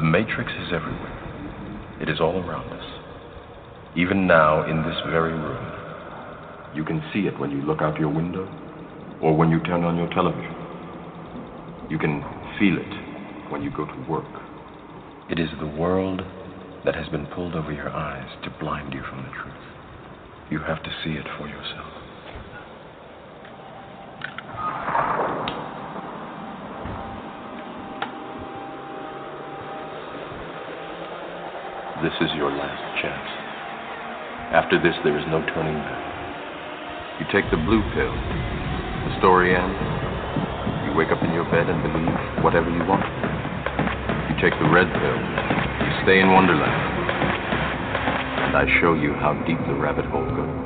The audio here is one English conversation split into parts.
matrix is everywhere. It is all around us. Even now, in this very room. You can see it when you look out your window or when you turn on your television. You can feel it when you go to work. It is the world that has been pulled over your eyes to blind you from the truth. You have to see it for yourself. This is your last chance. After this, there is no turning back. You take the blue pill. The story ends. You wake up in your bed and believe whatever you want. You take the red pill. You stay in Wonderland. And I show you how deep the rabbit hole goes.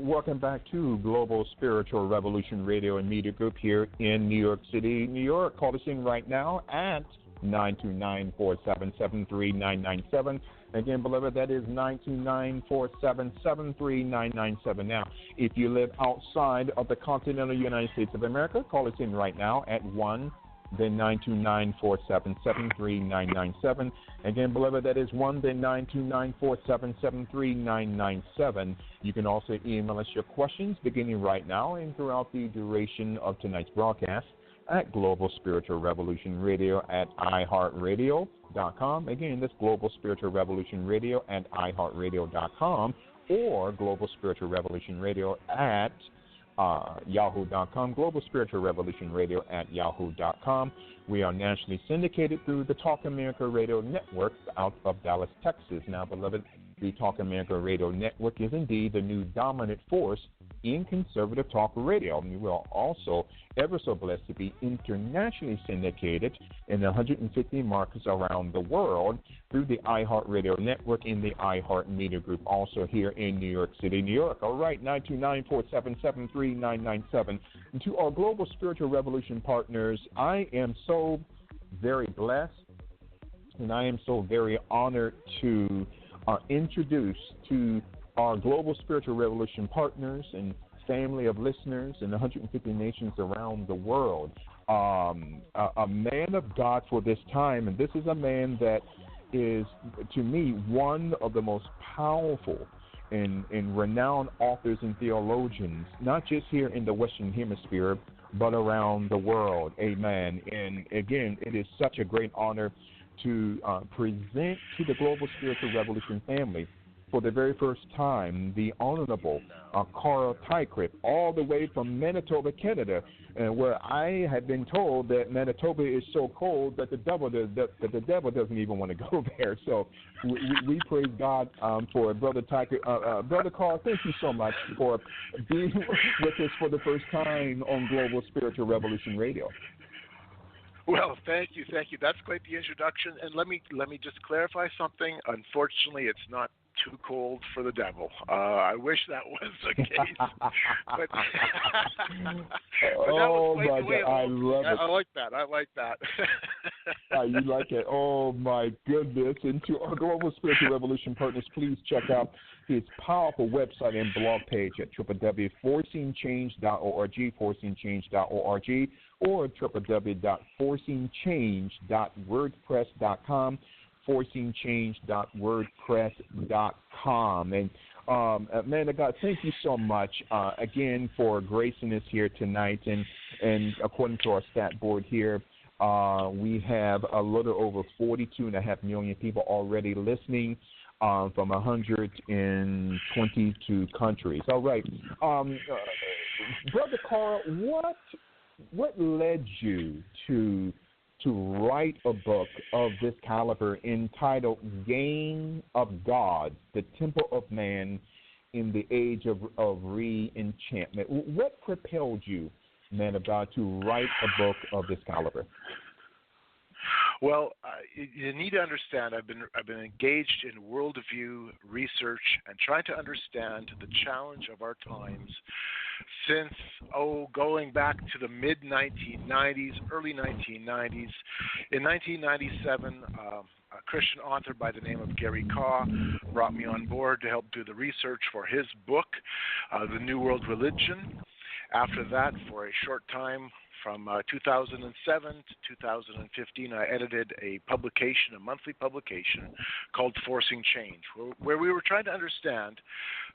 Welcome back to Global Spiritual Revolution Radio and Media Group here in New York City, New York. Call us in right now at 929-477-3997. Again, beloved, that is 929-477-3997. Now, if you live outside of the continental United States of America, call us in right now at 1-929-477-3997. Again, beloved, that is 1-929-477-3997. You can also email us your questions beginning right now and throughout the duration of tonight's broadcast at Global Spiritual Revolution Radio at iHeartRadio.com. Again, that's Global Spiritual Revolution Radio at iHeartRadio.com or Global Spiritual Revolution Radio at yahoo.com, Global Spiritual Revolution Radio at yahoo.com. We are nationally syndicated through the Talk America Radio Network out of Dallas, Texas. Now, beloved, the Talk America Radio Network is indeed the new dominant force in conservative talk radio. And we are also ever so blessed to be internationally syndicated in 150 markets around the world through the iHeartRadio Network in the iHeart Media Group, also here in New York City, New York. All right, 929-477-3997. And to our Global Spiritual Revolution partners, I am so very blessed and I am so very honored to introduce to our Global Spiritual Revolution partners and family of listeners in 150 nations around the world, a man of God for this time. And this is a man that is, to me, one of the most powerful and renowned authors and theologians, not just here in the Western Hemisphere, but around the world. Amen. And again, it is such a great honor to present to the Global Spiritual Revolution family for the very first time the Honorable Teichrib, all the way from Manitoba, Canada, where I had been told that Manitoba is so cold that the devil doesn't even want to go there. So we praise God for Brother Teichrib. Brother Carl, thank you so much for being with us for the first time on Global Spiritual Revolution Radio. Well, thank you. That's quite the introduction. And let me just clarify something. Unfortunately, it's not too cold for the devil. I wish that was the case. But oh my God, I love it. I like that. I like that. You like it? Oh my goodness! And to our Global Spiritual Revolution partners, please check out his powerful website and blog page at www.forcingchange.org, forcingchange.org, or www.forcingchange.wordpress.com, forcingchange.wordpress.com. And man of God, thank you so much again for gracing us here tonight. And according to our stat board here, we have a little over 42.5 million people already listening from 122 countries. All right. Brother Carl, what led you to write a book of this caliber entitled Game of God, the Temple of Man in the Age of Re-Enchantment? What propelled you, man of God, to write a book of this caliber? Well, you need to understand, I've been engaged in worldview research and trying to understand the challenge of our times since, going back to the mid-1990s, early 1990s. In 1997, a Christian author by the name of Gary Kaw brought me on board to help do the research for his book, The New World Religion. After that, for a short time, from 2007 to 2015, I edited a monthly publication called Forcing Change, where we were trying to understand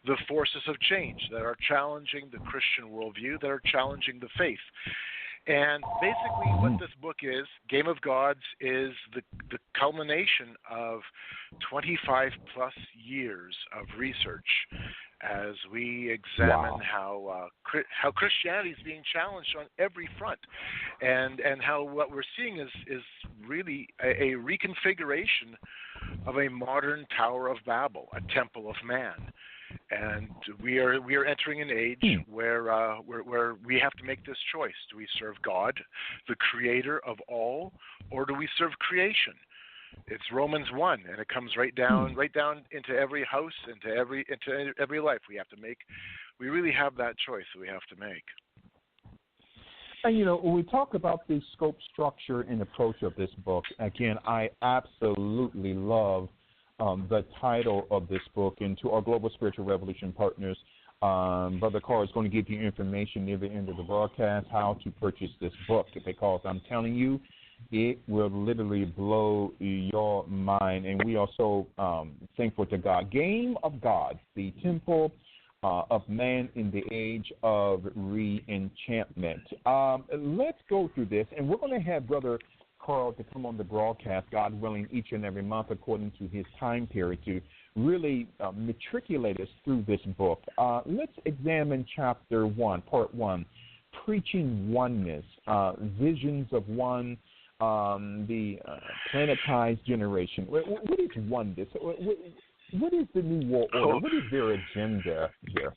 the forces of change that are challenging the Christian worldview, that are challenging the faith. And basically what this book is, Game of Gods, is the culmination of 25-plus years of research as we examine how Christianity is being challenged on every front, and how what we're seeing is really a reconfiguration of a modern Tower of Babel, a temple of man. And we are entering an age where we have to make this choice: do we serve God, the Creator of all, or do we serve creation? It's Romans 1, and it comes right down into every house, into every life. We really have that choice that we have to make. And when we talk about the scope, structure, and approach of this book, again, I absolutely love the title of this book. And to our Global Spiritual Revolution partners, Brother Carl is going to give you information near the end of the broadcast how to purchase this book, because I'm telling you, it will literally blow your mind. And we are so thankful to God. Game of God, the Temple of Man in the Age of Re-Enchantment. Let's go through this, and we're going to have Brother Carl to come on the broadcast, God willing, each and every month according to his time period, to really matriculate us through this book. Let's examine Chapter 1, Part 1, Preaching Oneness, Visions of One, the Planetized Generation. What is oneness? What is the New World Order? What is their agenda here?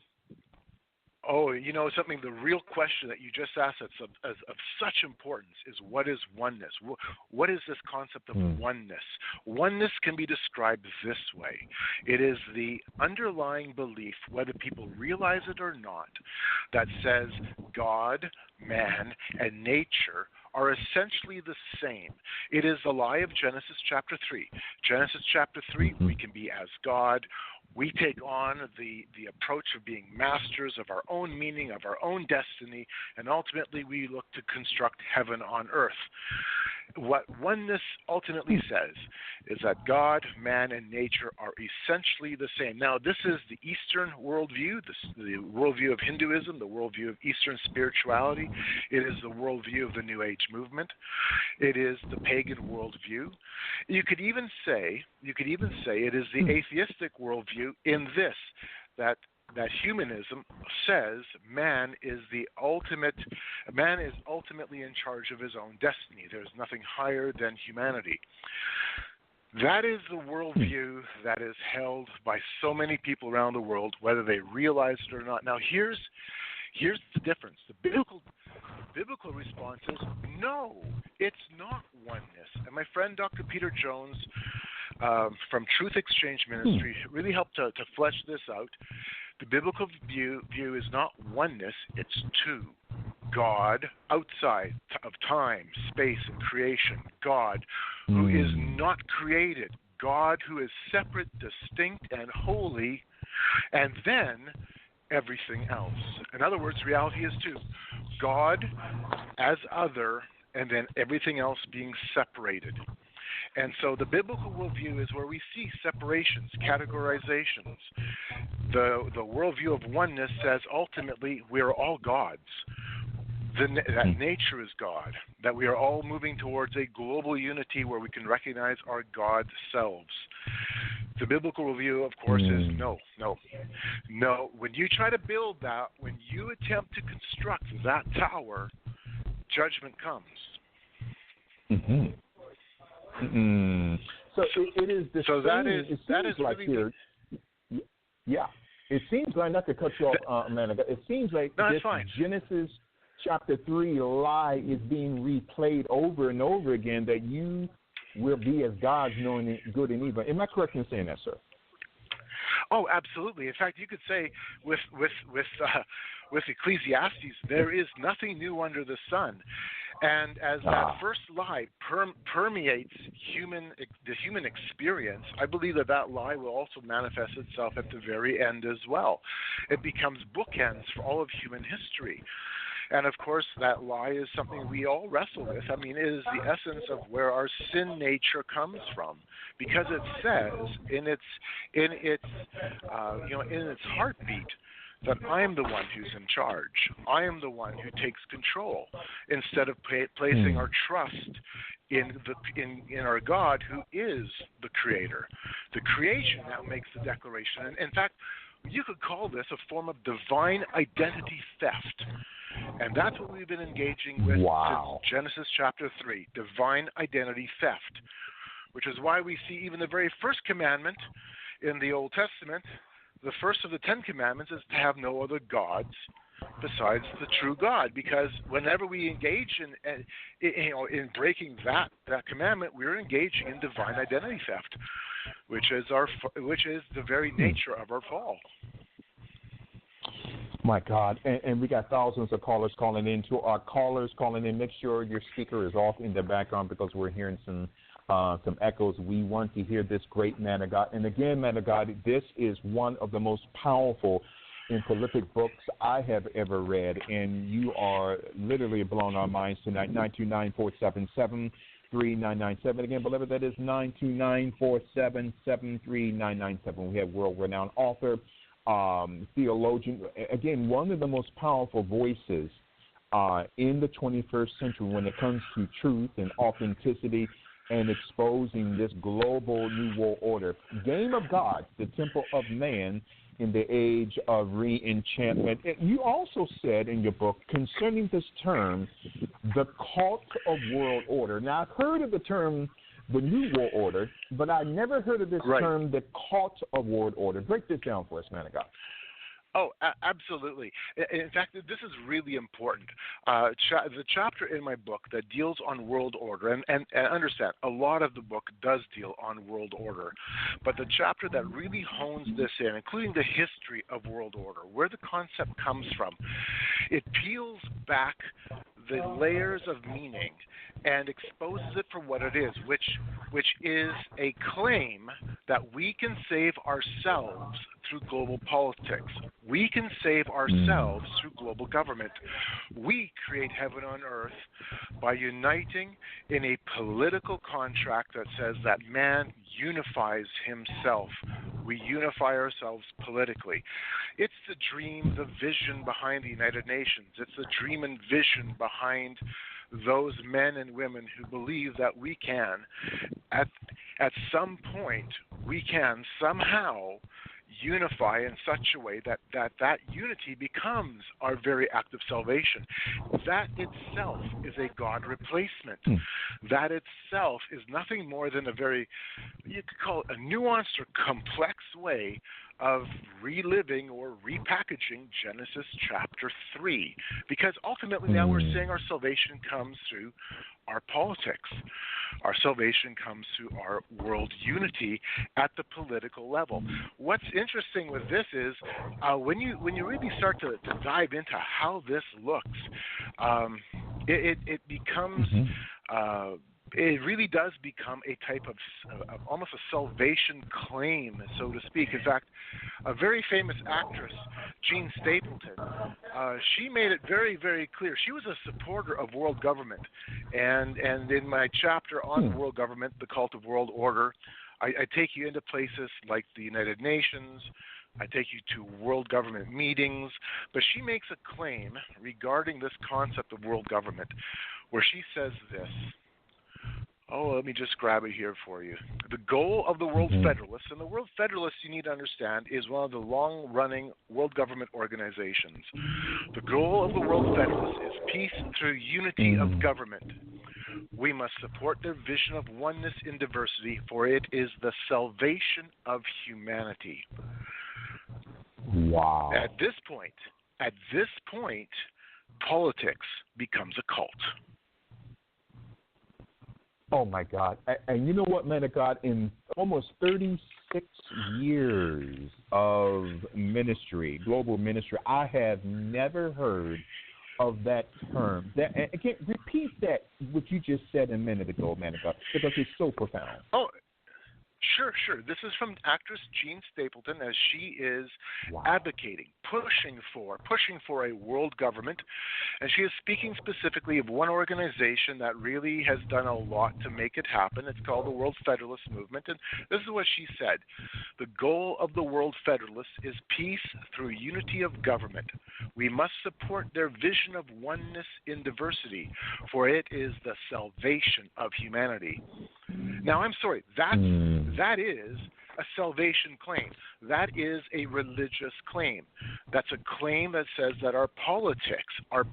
Something, the real question that you just asked that's of such importance is, what is oneness? What is this concept of oneness? Oneness can be described this way. It is the underlying belief, whether people realize it or not, that says God, man, and nature are essentially the same. It is the lie of Genesis chapter 3. Genesis chapter 3, we can be as God. We take on the approach of being masters of our own meaning, of our own destiny, and ultimately we look to construct heaven on earth. What oneness ultimately says is that God, man, and nature are essentially the same. Now, this is the Eastern worldview, the worldview of Hinduism, the worldview of Eastern spirituality. It is the worldview of the New Age movement. It is the pagan worldview. You could even say it is the atheistic worldview in this, that humanism says man is ultimately in charge of his own destiny. There's nothing higher than humanity. That is the worldview that is held by so many people around the world, whether they realize it or not. Now, here's the difference. The biblical response is no, it's not oneness. And my friend Dr. Peter Jones from Truth Exchange Ministry really helped to flesh this out. The biblical view is not oneness, it's two. God outside of time, space, and creation. God who is not created. God who is separate, distinct, and holy. And then everything else. In other words, reality is two. God as other, and then everything else being separated. And so the biblical worldview is where we see separations, categorizations. The worldview of oneness says ultimately we are all gods. That nature is God, that we are all moving towards a global unity where we can recognize our God selves. The biblical worldview, of course, is no. When you try to build that, when you attempt to construct that tower, judgment comes. So it is the so same. that is it that seems is like really here. Yeah, it seems like, not to cut you off, man. It seems like this Genesis chapter 3 lie is being replayed over and over again, that you will be as gods, knowing good and evil. Am I correct in saying that, sir? Oh, absolutely. In fact, you could say with Ecclesiastes, there is nothing new under the sun. And as that first lie permeates the human experience, I believe that lie will also manifest itself at the very end as well. It becomes bookends for all of human history. And of course, that lie is something we all wrestle with. I mean, it is the essence of where our sin nature comes from, because it says in its heartbeat that I am the one who's in charge. I am the one who takes control, instead of placing our trust in our God, who is the Creator. The creation now makes the declaration. And in fact, you could call this a form of divine identity theft. And that's what we've been engaging with since Genesis chapter 3, divine identity theft, which is why we see even the very first commandment in the Old Testament, the first of the 10 commandments, is to have no other gods besides the true God. Because whenever we engage in breaking that commandment, we're engaging in divine identity theft, which is the very nature of our fall. My God, and we got thousands of callers calling in. To our callers calling in, make sure your speaker is off in the background, because we're hearing some echoes. We want to hear this great man of God. And again, man of God, this is one of the most powerful and prolific books I have ever read, and you are literally blowing our minds tonight. 929-477-3997. Again, beloved, that is 929-477-3997. We have world-renowned author, theologian, again, one of the most powerful voices in the 21st century when it comes to truth and authenticity and exposing this global new world order. Game of God, the temple of man in the age of re-enchantment. You also said in your book concerning this term, the cult of world order. Now, I've heard of the term the New World Order, but I never heard of this term, the cult of world order. Break this down for us, man of God. Oh, absolutely. In fact, this is really important. The chapter in my book that deals on world order, and understand, a lot of the book does deal on world order, but the chapter that really hones this in, including the history of world order, where the concept comes from, it peels back the layers of meaning and exposes it for what it is, which is a claim that we can save ourselves through global politics. We can save ourselves through global government. We create heaven on earth by uniting in a political contract that says that man unifies himself. We unify ourselves politically. It's the dream, the vision behind the United Nations. It's the dream and vision behind those men and women who believe that we can, at some point, we can somehow unify in such a way that unity becomes our very act of salvation. That itself is a God replacement. That itself is nothing more than a very, you could call it a nuanced or complex way of reliving or repackaging Genesis chapter 3. Because ultimately now we're saying our salvation comes through our politics. Our salvation comes through our world unity at the political level. What's interesting with this is when you really start to dive into how this looks, it becomes it really does become a type of almost a salvation claim, so to speak. In fact, a very famous actress, Jean Stapleton, she made it very, very clear. She was a supporter of world government. And in my chapter on world government, The Cult of World Order, I take you into places like the United Nations. I take you to world government meetings. But she makes a claim regarding this concept of world government where she says this. Oh, let me just grab it here for you. The goal of the World Federalists, and the World Federalists, you need to understand, is one of the long-running world government organizations. The goal of the World Federalists is peace through unity of government. We must support their vision of oneness in diversity, for it is the salvation of humanity. Wow. At this point, politics becomes a cult. Oh, my God. And you know what, man of God? In almost 36 years of ministry, global ministry, I have never heard of that term. Again, repeat that, what you just said a minute ago, man of God, because it's so profound. Oh, sure. This is from actress Jean Stapleton, as she is advocating, pushing for a world government. And she is speaking specifically of one organization that really has done a lot to make it happen. It's called the World Federalist Movement. And this is what she said. The goal of the World Federalists is peace through unity of government. We must support their vision of oneness in diversity, for it is the salvation of humanity. Now, I'm sorry, that is a salvation claim. That is a religious claim. That's a claim that says that our politics, our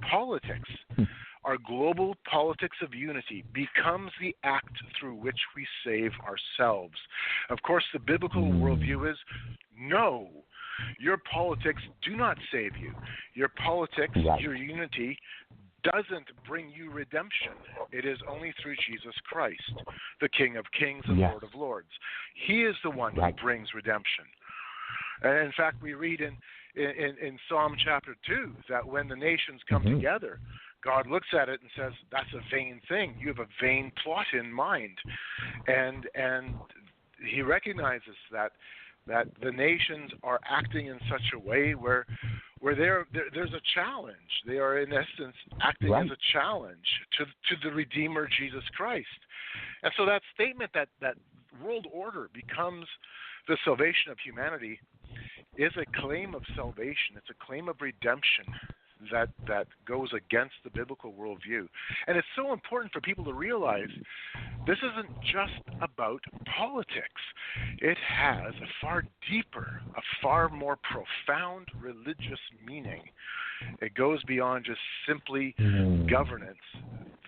global politics of unity becomes the act through which we save ourselves. Of course, the biblical worldview is no, your politics do not save you. Your politics, your unity, doesn't bring you redemption. It is only through Jesus Christ, the King of Kings and Lord of Lords. He is the one who brings redemption. And in fact, we read in Psalm chapter 2 that when the nations come together, God looks at it and says, that's a vain thing. You have a vain plot in mind. And he recognizes that the nations are acting in such a way where there's a challenge. They are, in essence, acting as a challenge to the Redeemer, Jesus Christ. And so that statement that world order becomes the salvation of humanity is a claim of salvation. It's a claim of redemption that goes against the biblical worldview. And it's so important for people to realize this isn't just about politics. It has a far deeper, a far more profound religious meaning. It goes beyond just simply governance.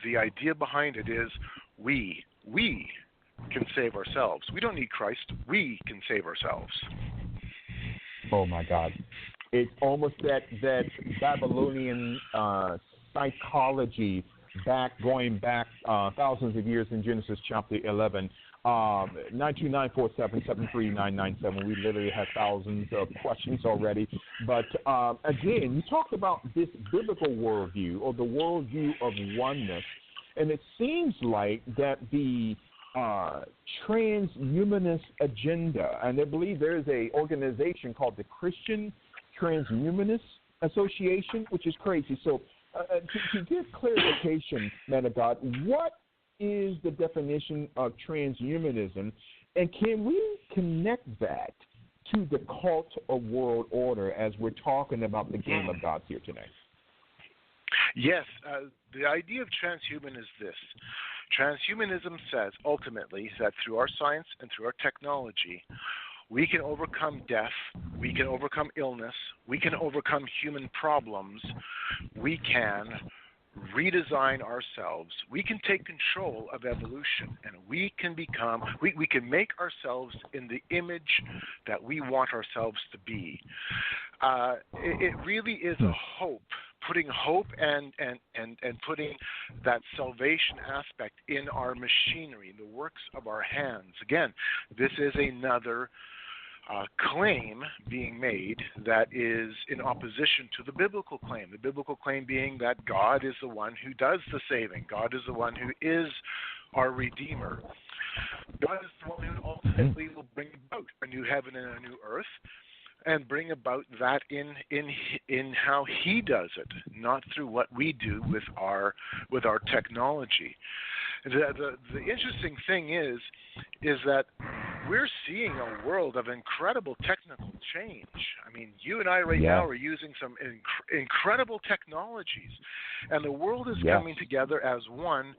The idea behind it is we can save ourselves. We don't need Christ. We can save ourselves. Oh, my God. It's almost that Babylonian psychology going back thousands of years in Genesis chapter 11. 92947739997. We literally have thousands of questions already. But again, you talked about this biblical worldview or the worldview of oneness, and it seems like that the transhumanist agenda, and I believe there is an organization called the Christian Transhumanist Association, which is crazy. So to give clarification, man of God, what is the definition of transhumanism, and can we connect that to the cult of world order as we're talking about the game of God here tonight? Yes, the idea of transhuman is this. Transhumanism says ultimately that through our science and through our technology, we can overcome death, we can overcome illness, we can overcome human problems, we can redesign ourselves, we can take control of evolution, and we can become, we can make ourselves in the image that we want ourselves to be. It really is a hope, putting hope and putting that salvation aspect in our machinery, in the works of our hands. Again, this is another claim being made that is in opposition to the biblical claim. The biblical claim being that God is the one who does the saving. God is the one who is our Redeemer. God is the one who ultimately will bring about a new heaven and a new earth, and bring about that in how He does it, not through what we do with our technology. The interesting thing is that we're seeing a world of incredible technical change. I mean, you and I now are using some incredible technologies, and the world is coming together as one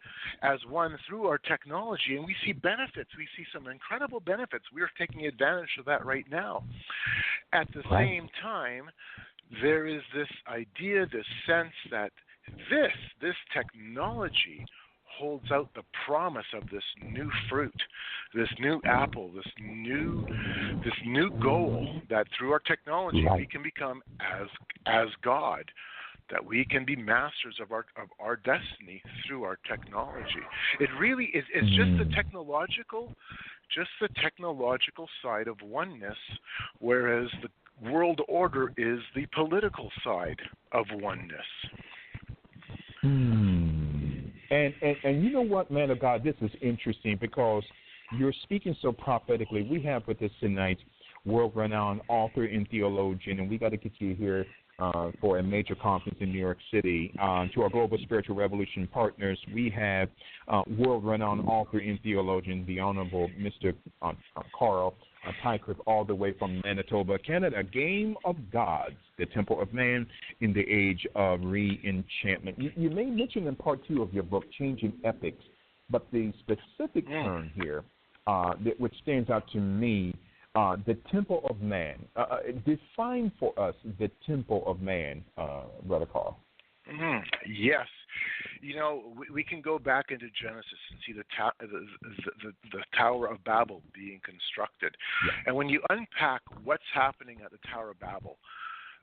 through our technology, and we see benefits. We see some incredible benefits. We're taking advantage of that right now. At the same time, there is this idea, this sense that this technology holds out the promise of this new fruit, this new apple, this new goal, that through our technology we can become as God, that we can be masters of our destiny through our technology. It really is. It's just the technological side of oneness, whereas the world order is the political side of oneness. And you know what, man of God, this is interesting because you're speaking so prophetically. We have with us tonight world-renowned author and theologian, and we got to get you here for a major conference in New York City. To our Global Spiritual Revolution partners, we have world-renowned author and theologian, the Honorable Mr. Carl Teichrib, all the way from Manitoba, Canada. Game of Gods, the Temple of Man in the Age of Re-Enchantment. You may mention in part 2 of your book, Changing Epics, but the specific term here, which stands out to me, the Temple of Man. Define for us the Temple of Man, Brother Carl. Yes. You know, we can go back into Genesis and see the Tower of Babel being constructed. Yeah. And when you unpack what's happening at the Tower of Babel,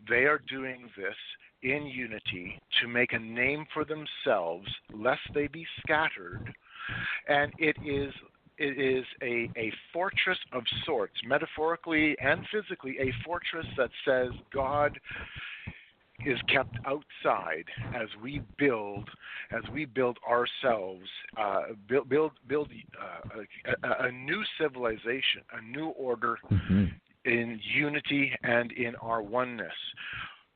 they are doing this in unity to make a name for themselves, lest they be scattered. And it is a fortress of sorts, metaphorically and physically, a fortress that says God is kept outside as we build ourselves, build a new civilization, a new order in unity and in our oneness.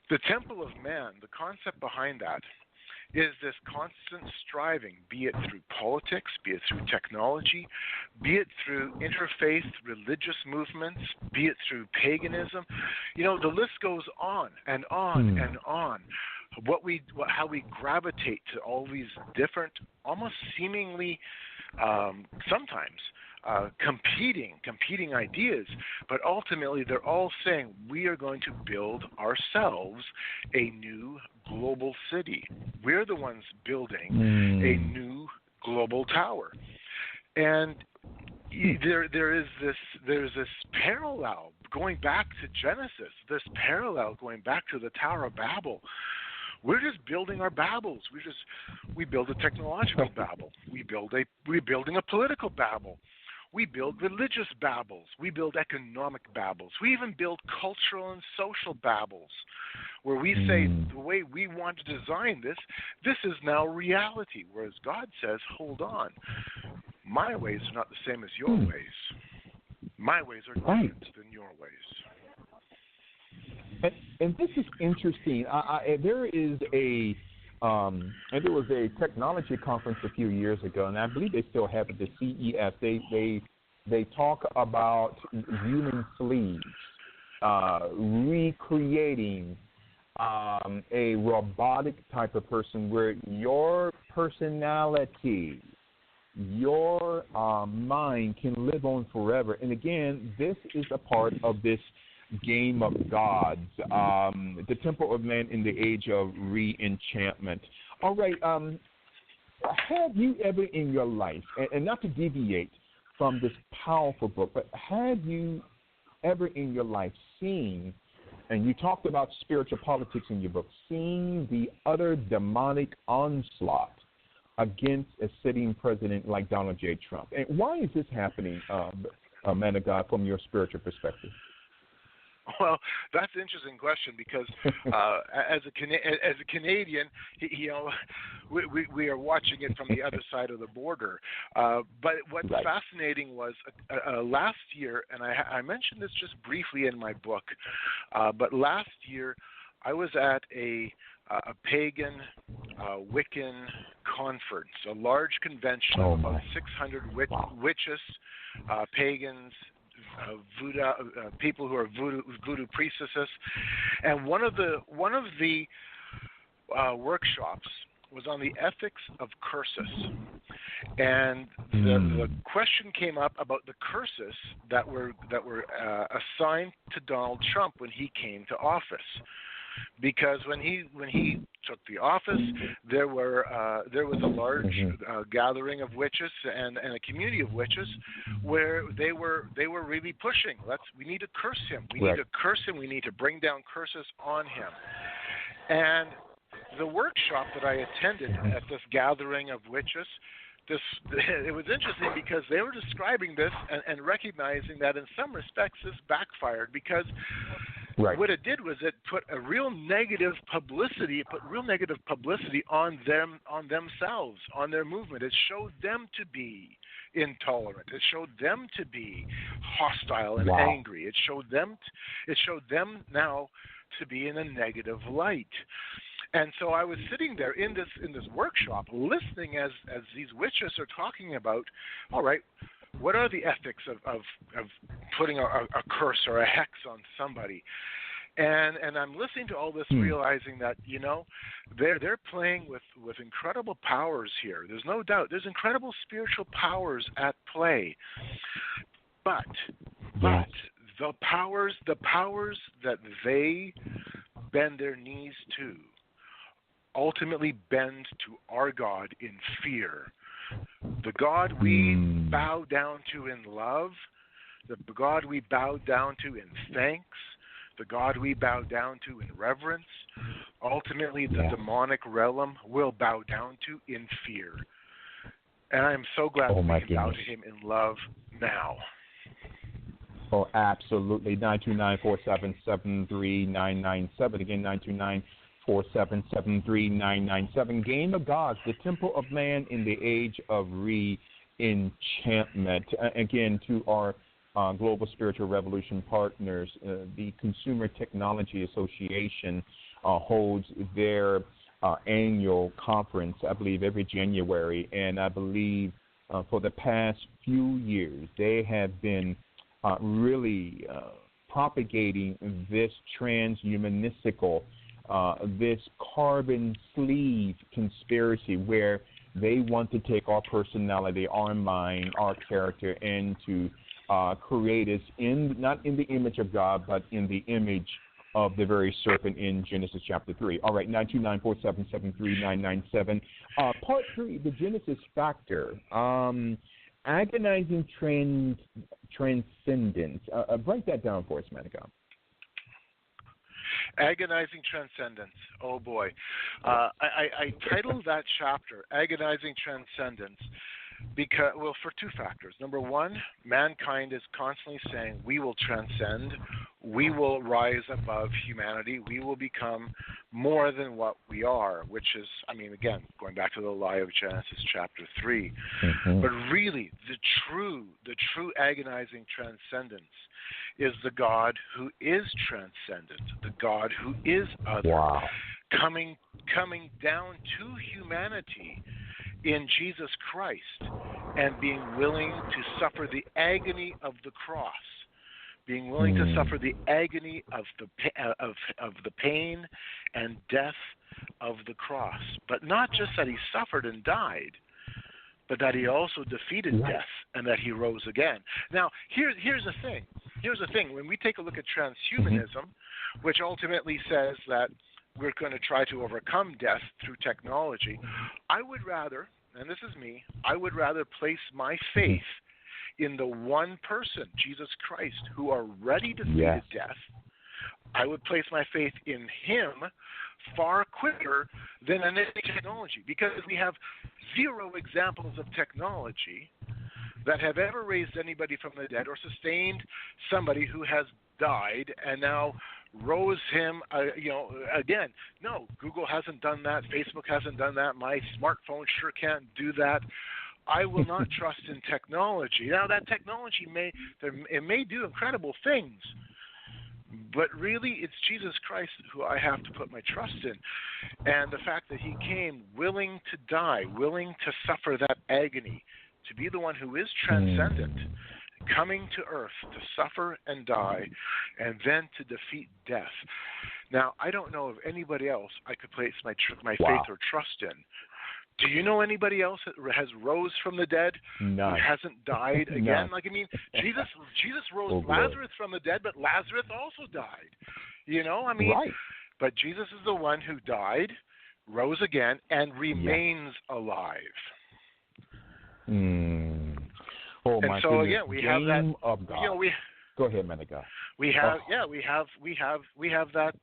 The Temple of Man, the concept behind that, is this constant striving, be it through politics, be it through technology, be it through interfaith religious movements, be it through paganism. You know, the list goes on and on and on. How we gravitate to all these different, almost seemingly sometimes competing ideas, but ultimately they're all saying we are going to build ourselves a new global city. We're the ones building a new global tower, and there's this parallel going back to Genesis. This parallel going back to the Tower of Babel. We're just building our Babels. We build a technological Babel. We're building a political Babel. We build religious Babels. We build economic Babels. We even build cultural and social Babels, where we say the way we want to design this is now reality. Whereas God says, hold on, my ways are not the same as your ways. My ways are different than your ways. And this is interesting. There was a technology conference a few years ago, and I believe they still have it, the CES. They talk about human sleeves, recreating a robotic type of person where your personality, your mind can live on forever. And again, this is a part of this Game of Gods, the Temple of Man in the Age of Re-Enchantment. All right. Have you ever in your life, and not to deviate from this powerful book, but have you ever in your life seen, and you talked about spiritual politics in your book, seen the utter demonic onslaught against a sitting president like Donald J. Trump? And why is this happening, man of God, from your spiritual perspective? Well, that's an interesting question because as a Canadian, we are watching it from the other side of the border. But what's fascinating was last year, and I mentioned this just briefly in my book, but last year I was at a pagan Wiccan conference, a large convention of about 600 witches, pagans, voodoo people who are voodoo priestesses, and one of the workshops was on the ethics of curses, and the question came up about the curses that were assigned to Donald Trump when he came to office. Because when he took the office, there was a large gathering of witches and a community of witches where they were really pushing. We need to curse him. We need to curse him. We need to bring down curses on him. And the workshop that I attended at this gathering of witches, it was interesting because they were describing this and recognizing that in some respects this backfired because what it did was it put real negative publicity on themselves, on their movement. It showed them to be intolerant. It showed them to be hostile and angry. It showed them now to be in a negative light. And so I was sitting there in this workshop, listening as these witches are talking about, all right, what are the ethics of putting a curse or a hex on somebody? And I'm listening to all this, realizing that they're playing with incredible powers here. There's no doubt. There's incredible spiritual powers at play, but the powers that they bend their knees to ultimately bend to our God in fear. The God we bow down to in love, the God we bow down to in thanks, the God we bow down to in reverence, ultimately the demonic realm will bow down to in fear. And I am so glad that we can bow to him in love now. Oh, absolutely. 929-477-3997. Again, 929-477-3997. Game of Gods, the Temple of Man in the Age of Re-Enchantment. Again, to our Global Spiritual Revolution partners, the Consumer Technology Association holds their annual conference, I believe, every January. And I believe for the past few years, they have been really propagating this transhumanistical, this carbon sleeve conspiracy where they want to take our personality, our mind, our character, and to create us not in the image of God, but in the image of the very serpent in Genesis chapter 3. All right, 929-477-3997. Part 3, the Genesis factor. Agonizing transcendence. Break that down for us, Manica. Agonizing transcendence. Oh boy. I titled that chapter Agonizing Transcendence because, well, for two factors. Number one, mankind is constantly saying we will transcend, we will rise above humanity, we will become more than what we are, which is, I mean, again, going back to the lie of Genesis chapter 3. But really, the true agonizing transcendence is the God who is transcendent, the God who is other, coming down to humanity in Jesus Christ and being willing to suffer the agony of the cross, being willing to suffer the agony of the pain and death of the cross. But not just that he suffered and died, but that he also defeated death and that he rose again. Now, here's the thing. When we take a look at transhumanism, which ultimately says that we're going to try to overcome death through technology. I would rather, and this is me, I would rather place my faith in the one person, Jesus Christ, who already defeated death. I would place my faith in him far quicker than in any technology, because we have zero examples of technology that have ever raised anybody from the dead or sustained somebody who has died and now rose him, again. No, Google hasn't done that. Facebook hasn't done that. My smartphone sure can't do that. I will not trust in technology. Now, that technology may do incredible things, but really it's Jesus Christ who I have to put my trust in. And the fact that he came willing to die, willing to suffer that agony, to be the one who is transcendent, coming to earth to suffer and die, and then to defeat death. Now, I don't know of anybody else I could place my faith or trust in. Do you know anybody else that has rose from the dead who hasn't died again? Jesus rose Lazarus from the dead, but Lazarus also died. But Jesus is the one who died, rose again, and remains alive. Oh, and my so goodness. again, we have that. Of God. Go ahead, man of God. We have that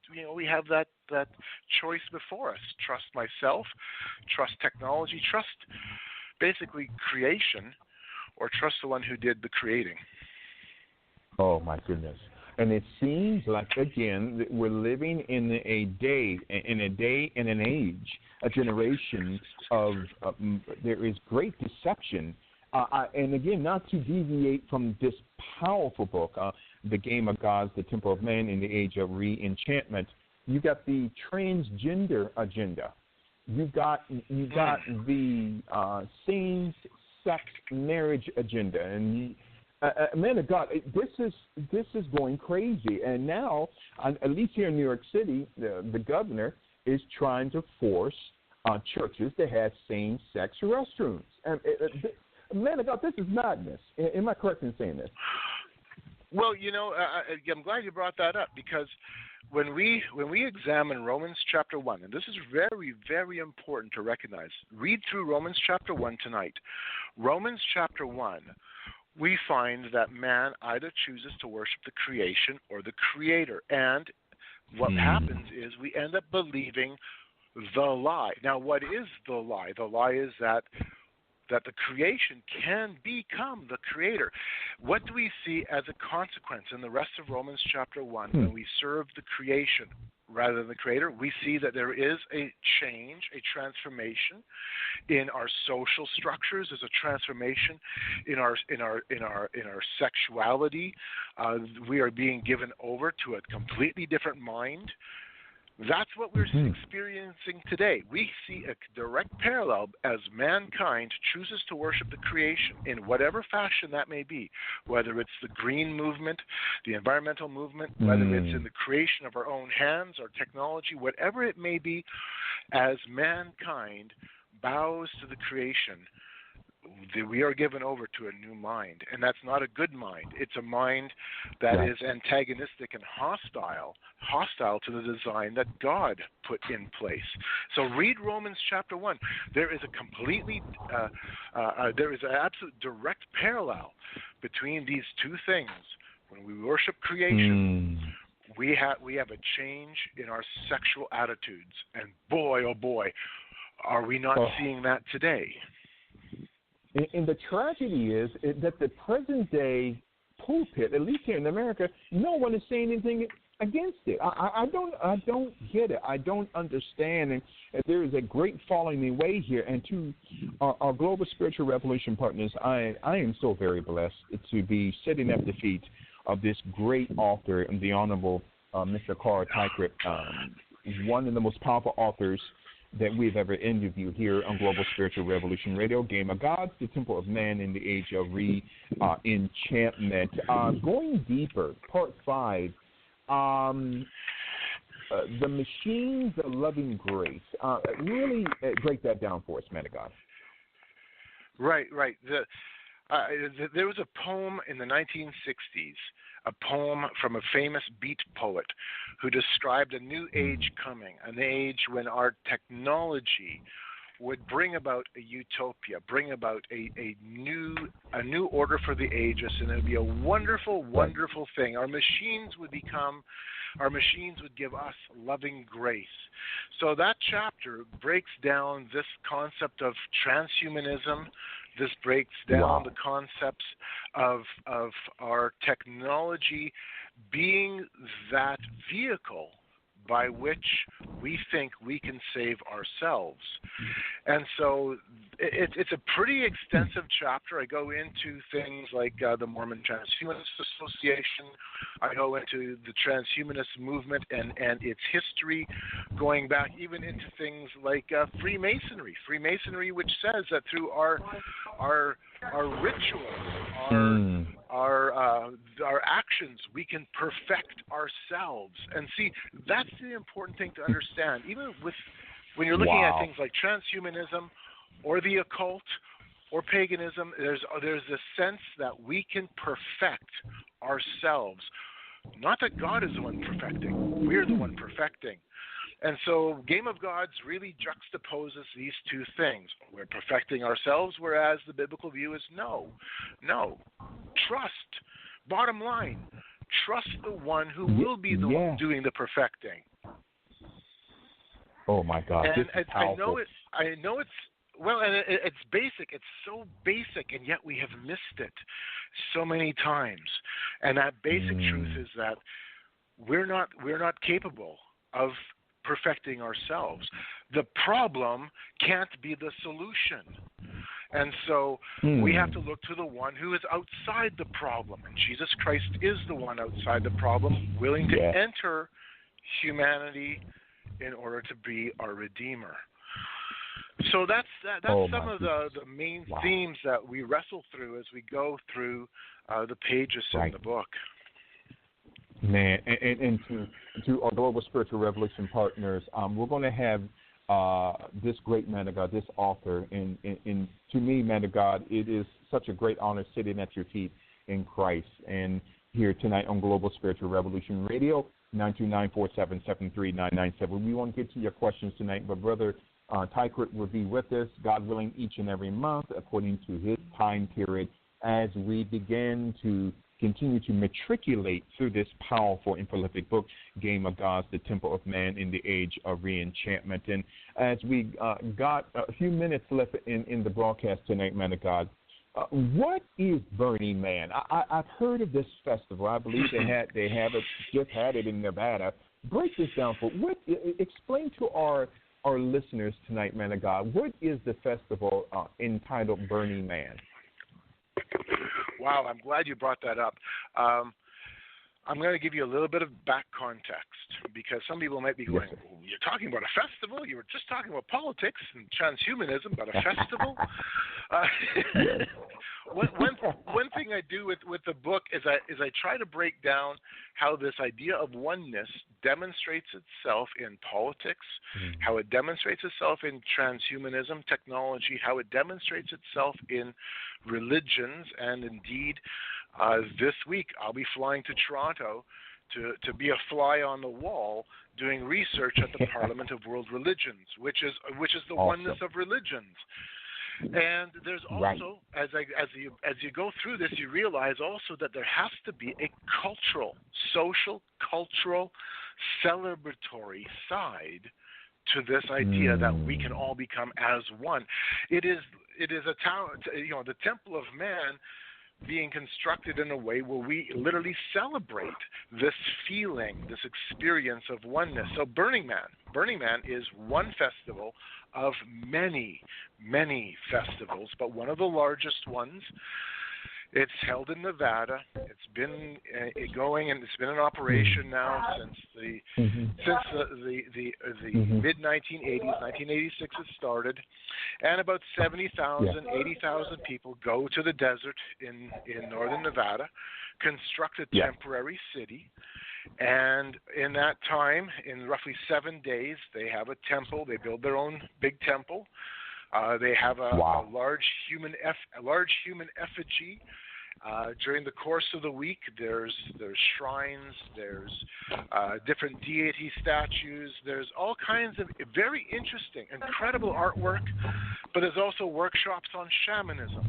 choice before us. Trust myself, trust technology, trust basically creation, or trust the one who did the creating. Oh my goodness. And it seems like, again, that we're living in a day and an age, a generation of there is great deception. And again, not to deviate from this powerful book, The Game of Gods, The Temple of Man in the Age of Re-Enchantment, you got the transgender agenda. You got the same-sex marriage agenda, and man of God, this is going crazy. And now, at least here in New York City, the governor is trying to force churches to have same-sex restrooms. And man of God, this is madness. Am I correct in saying this? Well, I'm glad you brought that up, because when we examine Romans chapter 1, and this is very, very important to recognize, read through Romans chapter 1 tonight. Romans chapter 1, we find that man either chooses to worship the creation or the creator. And what happens is we end up believing the lie. Now, what is the lie? The lie is that the creation can become the creator. What do we see as a consequence in the rest of Romans chapter 1 when we serve the creation rather than the creator? We see that there is a change, a transformation in our social structures. There's a transformation in our sexuality. We are being given over to a completely different mind. That's what we're experiencing today. We see a direct parallel as mankind chooses to worship the creation in whatever fashion that may be, whether it's the green movement, the environmental movement, whether it's in the creation of our own hands or technology, whatever it may be, as mankind bows to the creation, we are given over to a new mind, and that's not a good mind. It's a mind that is antagonistic and hostile to the design that God put in place. So read Romans chapter 1. There is a completely, there is an absolute direct parallel between these two things. When we worship creation, we have a change in our sexual attitudes, and boy, oh boy, are we not seeing that today. And the tragedy is that the present-day pulpit, at least here in America, no one is saying anything against it. I don't get it. I don't understand. And there is a great falling away here. And to our global spiritual revolution partners, I am so very blessed to be sitting at the feet of this great author, the Honorable Mr. Teichrib, one of the most powerful authors that we've ever interviewed here on Global Spiritual Revolution Radio, Game of Gods, The Temple of Man in the Age of Re-Enchantment. Going deeper, part 5, the machines of loving grace. Really break that down for us, man of God. Right. There was a poem in the 1960s, a poem from a famous beat poet who described a new age coming, an age when our technology would bring about a utopia, bring about a new order for the ages, and it would be a wonderful, wonderful thing. Our machines would give us loving grace. So that chapter breaks down this concept of transhumanism. This breaks down the concepts of our technology being that vehicle by which we think we can save ourselves. And so it's a pretty extensive chapter. I go into things like the Mormon Transhumanist Association. I go into the transhumanist movement and its history, going back even into things like Freemasonry, which says that through our rituals, our actions, we can perfect ourselves. And see, that's the important thing to understand. Even when you're looking at things like transhumanism or the occult or paganism, there's a sense that we can perfect ourselves. Not that God is the one perfecting. We're the one perfecting. And so Game of Gods really juxtaposes these two things. We're perfecting ourselves, whereas the biblical view is no. Trust. Bottom line, trust the one who will be the one doing the perfecting. Oh my God! And this is powerful. I know it's it's basic. It's so basic, and yet we have missed it so many times. And that basic truth is that we're not capable of perfecting ourselves. The problem can't be the solution. And so we have to look to the one who is outside the problem. And Jesus Christ is the one outside the problem, willing to enter humanity in order to be our Redeemer. So that's some of the main themes that we wrestle through as we go through the pages in the book. Man, and to our Global Spiritual Revolution partners, we're going to have this great man of God, this author, and to me, man of God, it is such a great honor sitting at your feet in Christ. And here tonight on Global Spiritual Revolution Radio, 929-477-3997. We won't get to your questions tonight, but Brother Teichrib will be with us, God willing, each and every month according to his time period as we begin to continue to matriculate through this powerful and prolific book, Game of Gods, the Temple of Man in the Age of Re-Enchantment. And as we got a few minutes left in the broadcast tonight, man of God, what is Burning Man? I've heard of this festival. I believe they have it, just had it in Nevada. Break this down explain to our listeners tonight, man of God, what is the festival entitled Burning Man? Wow, I'm glad you brought that up. I'm going to give you a little bit of back context because some people might be going, you're talking about a festival? You were just talking about politics and transhumanism, but a festival? One thing I do with the book is I try to break down how this idea of oneness demonstrates itself in politics, how it demonstrates itself in transhumanism technology, how it demonstrates itself in religions, and indeed this week I'll be flying to Toronto to be a fly on the wall doing research at the Parliament of World Religions, which is the oneness of religions. And there's also, as you go through this, you realize also that there has to be a social, cultural, celebratory side to this idea that we can all become as one. It is a town, the Temple of Man being constructed in a way where we literally celebrate this feeling, this experience of oneness. So Burning Man is one festival of many, many festivals, but one of the largest ones. It's held in Nevada. It's been going, and it's been in operation now since the mid 1980s. 1986 it started, and about 70,000, 80,000 people go to the desert in northern Nevada, construct a temporary city, and in that time, in roughly 7 days, they have a temple. They build their own big temple. They have a Wow. large human effigy. During the course of the week, there's shrines, there's different deity statues, there's all kinds of very interesting, incredible artwork, but there's also workshops on shamanism.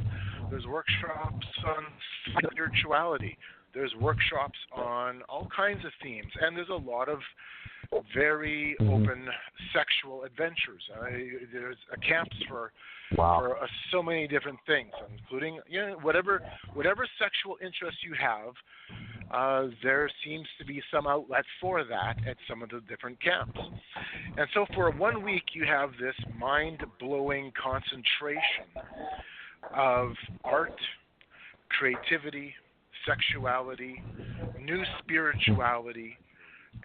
There's workshops on spirituality. There's workshops on all kinds of themes, and there's a lot of very open sexual adventures. There's camps for so many different things, including whatever sexual interest you have. There seems to be some outlet for that at some of the different camps. And so for 1 week, you have this mind-blowing concentration of art, creativity, sexuality, new spirituality,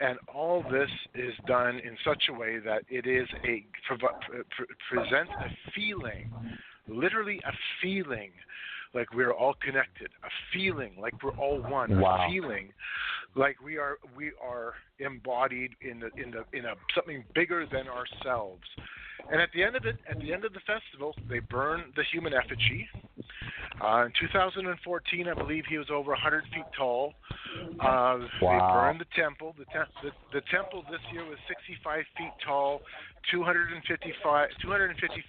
and all this is done in such a way that it is presents a feeling, literally a feeling like we're all connected, a feeling like we're all one, a feeling like we are embodied in something bigger than ourselves. And at the end of the festival, they burn the human effigy. In 2014, I believe he was over 100 feet tall. They burned the temple. The temple this year was 65 feet tall, 250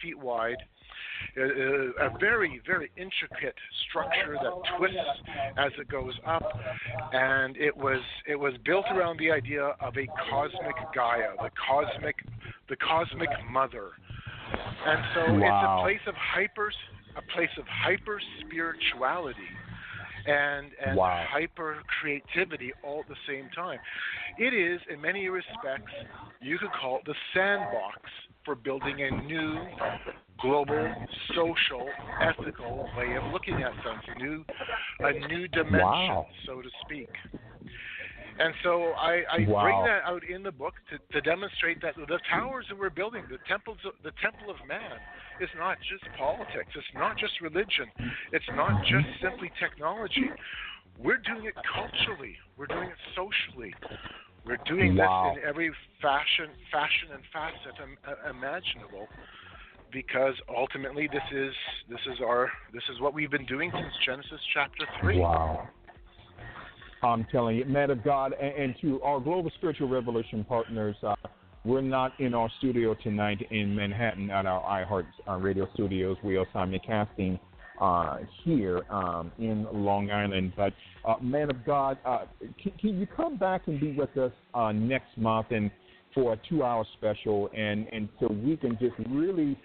feet wide. A very, very intricate structure that twists as it goes up, and it was built around the idea of a cosmic Gaia, the cosmic mother. And so it's a place of hyper spirituality and hyper creativity all at the same time. It is, in many respects, you could call it the sandbox for building a new global, social, ethical way of looking at things, a new dimension, so to speak. And so I bring that out in the book to demonstrate that the towers that we're building, the temple of man, is not just politics. It's not just religion. It's not just simply technology. We're doing it culturally. We're doing it socially. We're doing this in every fashion and facet imaginable, because ultimately this is what we've been doing since Genesis chapter 3. Wow. I'm telling you, man of God, and to our Global Spiritual Revolution partners, we're not in our studio tonight in Manhattan at our iHeart Radio studios. We are simulcasting here in Long Island. But, man of God, can you come back and be with us next month and for a 2-hour special, and so we can just really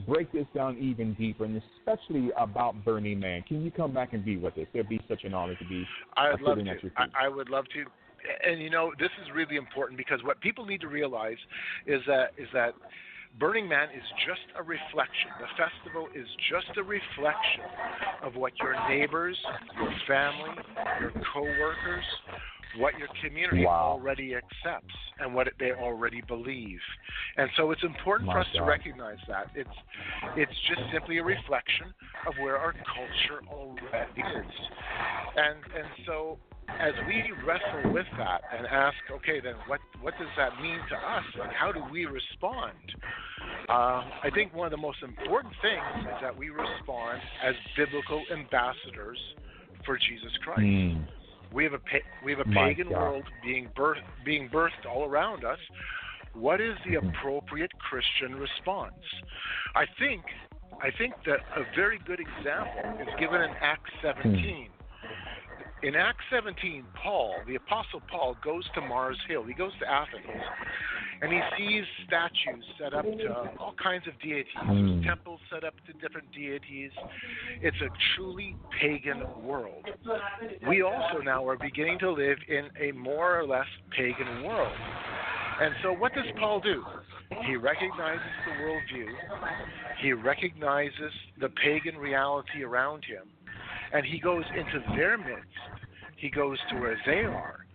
break this down even deeper, and especially about Burning Man. Can you come back and be with us? It'd be such an honor to be. I'd love to. I would love to. And this is really important, because what people need to realize is that Burning Man is just a reflection. The festival is just a reflection of what your neighbors, your family, your co-workers, what your community already accepts and what they already believe. And so it's important for us to recognize that. It's just simply a reflection of where our culture already is. And so as we wrestle with that and ask, okay, then what does that mean to us, and how do we respond? I think one of the most important things is that we respond as biblical ambassadors for Jesus Christ. We have a pagan world being birthed all around us. What is the appropriate Christian response? I think that a very good example is given in Acts 17. In Acts 17, the Apostle Paul, goes to Mars Hill. He goes to Athens, and he sees statues set up to all kinds of deities. There's temples set up to different deities. It's a truly pagan world. We also now are beginning to live in a more or less pagan world. And so what does Paul do? He recognizes the worldview. He recognizes the pagan reality around him. And he goes into their midst. He goes to where they are.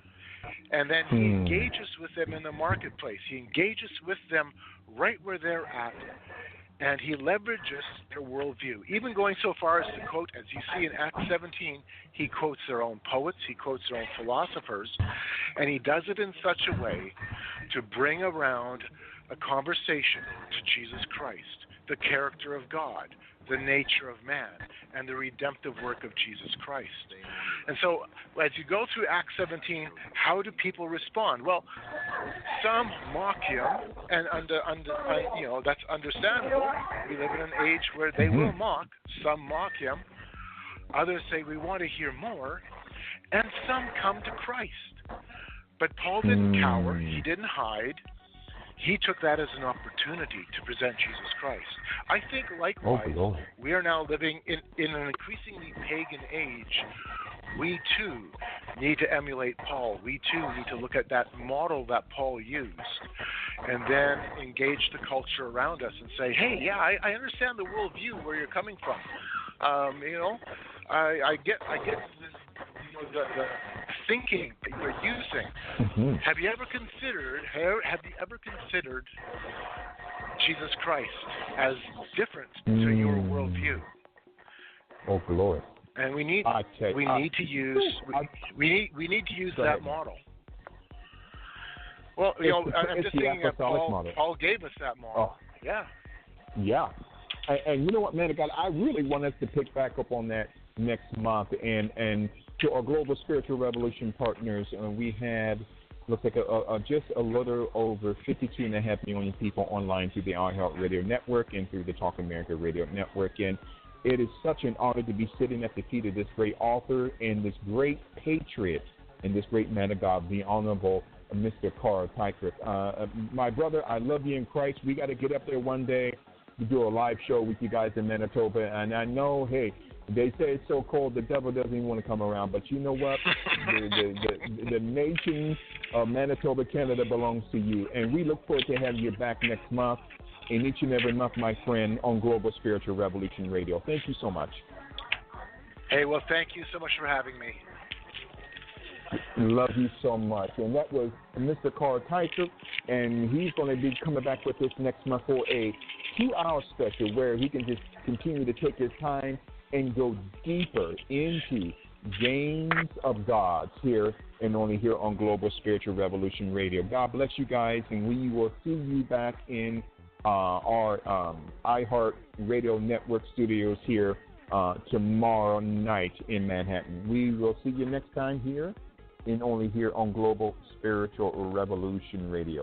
And then he engages with them in the marketplace. He engages with them right where they're at. And he leverages their worldview, even going so far as to quote, as you see in Acts 17, he quotes their own poets, he quotes their own philosophers, and he does it in such a way to bring around a conversation to Jesus Christ, the character of God, the nature of man, and the redemptive work of Jesus Christ. And so as you go through Acts 17, how do people respond? Well, some mock him, and that's understandable. We live in an age where they will mock. Some mock him. Others say, we want to hear more. And some come to Christ. But Paul didn't cower. He didn't hide. He took that as an opportunity to present Jesus Christ. I think, likewise, we are now living in an increasingly pagan age. We, too, need to emulate Paul. We, too, need to look at that model that Paul used and then engage the culture around us and say, hey, yeah, I understand the worldview where you're coming from. I get this, the thinking that you're using. Have you ever considered Jesus Christ as different to your worldview? Oh, glory! And we need to use that model. Well, I'm just thinking that Paul gave us that model. Yeah. And you know what, man of God, I really want us to pick back up on that next month. And to our Global Spiritual Revolution partners, we had, looks like just a little over 52.5 million people online through the iHeartRadio network and through the Talk America Radio network. And it is such an honor to be sitting at the feet of this great author and this great patriot and this great man of God, the Honorable Mr. Carl Teichrib. My brother, I love you in Christ. We got to get up there one day to do a live show with you guys in Manitoba. And I know, hey, they say it's so cold the devil doesn't even want to come around. But you know what? the nation of Manitoba, Canada belongs to you. And we look forward to having you back next month and each and every month, my friend, on Global Spiritual Revolution Radio. Thank you so much. Hey, well, thank you so much for having me. Love you so much. And that was Mr. Carl Teichrib, and he's going to be coming back with us next month for a 2-hour special where he can just continue to take his time and go deeper into Games of Gods here and only here on Global Spiritual Revolution Radio. God bless you guys, and we will see you back in our iHeart Radio Network studios here tomorrow night in Manhattan. We will see you next time here and only here on Global Spiritual Revolution Radio.